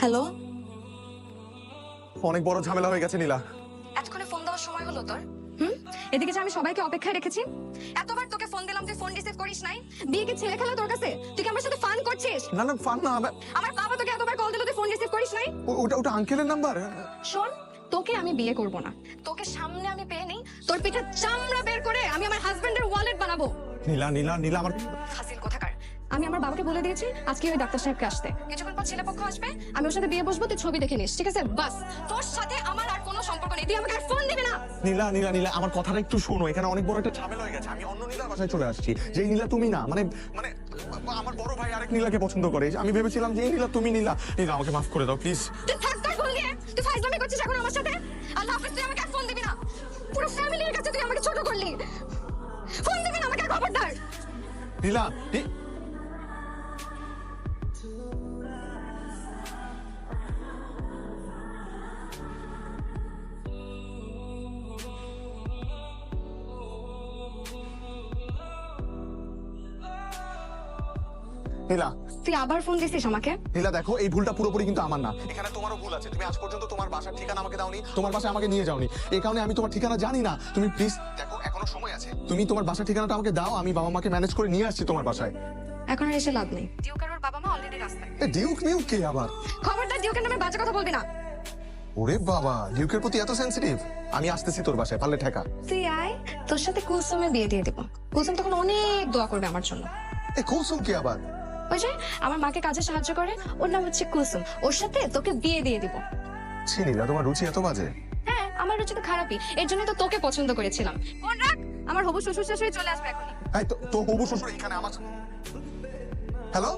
Hello, অনেক বড় ঝামেলা হয়ে গেছে নীলা। এতক্ষণে ফোন দেওয়ার সময় হলো তোর? এদিকে যে আমি সবাইকে অপেক্ষায় রেখেছি, এতবার তোকে ফোন দিলাম, তুই ফোন রিসিভ করিস নাই। বিয়ে কি ছেলে খেলা তোর কাছে? তুই কি আমার সাথে ফান করছিস? না না, ফান না। আমার বাবা তোকে এতবার কল দিল, তুই ফোন রিসিভ করিস নাই। ওটা আঙ্কেলের নাম্বার। শোন, তোকে আমি বিয়ে করব না। তোকে সামনে আমি পেয়ে নেই, তোর পিঠে চামড়া বের করে আমি আমার হাজবেন্ডের ওয়ালেট বানাবো। নীলা নীলা নীলা, আমার ফাজিল কোথাকার। আমি আমার বাবাকে বলে দিয়েছি আজকে ওই ডাক্তার সাহেবকে আসতে। কিছুক্ষণ পর ছেলেপক্ষ আসবে, আমি ওর সাথে বিয়ে বসবো, তুই ছবি দেখে নিস, ঠিক আছে? বাস, তোর সাথে আমার আর কোনো সম্পর্ক নেই, তুই আমাকে আর ফোন দিবি না। নীলা নীলা নীলা, আমার কথাটা একটু শোনো। এখানে অনেক বড় একটা ঝামেলা হয়ে গেছে। আমি অন্য নীলার বাসায় চলে আসছি। যেই নীলা তুমি না, মানে মানে আমার বড় ভাই আরেক নীলাকে পছন্দ করে। আমি ভেবেছিলাম যে এই নীলা তুমি। নীলা নীলা, আমাকে মাফ করে দাও প্লিজ। তুই থাক তোর ভুল নিয়ে, তুই ফাইজলামি করছিস এখন আমার সাথে। আল্লাহ হাফেজ, তুই আমাকে আর ফোন দিবি না। পুরো ফ্যামিলির কাছে তুই আমাকে ছোট করলি। ফোন দিবি না আমাকে আর, খবরদার। নীলা নীলা তুই আবার ফোন দিছিস আমাকে? নীলা দেখো, এই ভুলটা পুরোপুরি কিন্তু আমার না। এখানে তোমারও ভুল আছে। তুমি আজ পর্যন্ত তোমার বাসার ঠিকানা আমাকে দাওনি, তোমার বাসায় আমাকে নিয়ে যাওনি। এই কারণে আমি তোমার ঠিকানা জানি না। তুমি প্লিজ দেখো, এখনো সময় আছে। তুমি তোমার বাসার ঠিকানাটা আমাকে দাও, আমি বাবা মাকে ম্যানেজ করে নিয়ে আসছি তোমার বাসায়। এখন আর এসে লাভ নেই। ডিউক আর ওর বাবা মা অলরেডি রাস্তায়। ডিউক মিউক কে আবার? খবরদার ডিউকের নামে বাজে কথা বলবি না। ওরে বাবা, ডিউকের প্রতি এত সেনসিটিভ। আমি আসতেছি তোর বাসায়, পারলে ঠেকা। তুই আয়, তোর সাথে কুলসুমের বিয়ে দিয়ে দিব। কুলসুম তখন অনেক দোয়া করবে আমার জন্য। এই কুলসুম কে আবার? ওই যে আমার মাকে কাজে সাহায্য করে, ওর নাম হচ্ছে কুলসুম। ওর সাথে তোকে বিয়ে দিয়ে দিব। নীলা, তোমার রুচি এত বাজে? হ্যাঁ, আমার রুচি তো খারাপই, এর জন্য তো তোকে পছন্দ করেছিলাম। ফোন রাখ, আমার হবু শ্বশুর শাশুড়ি চলে আসবে এখনই। এই তো হবু শ্বশুর এখানে আমার। হ্যালো।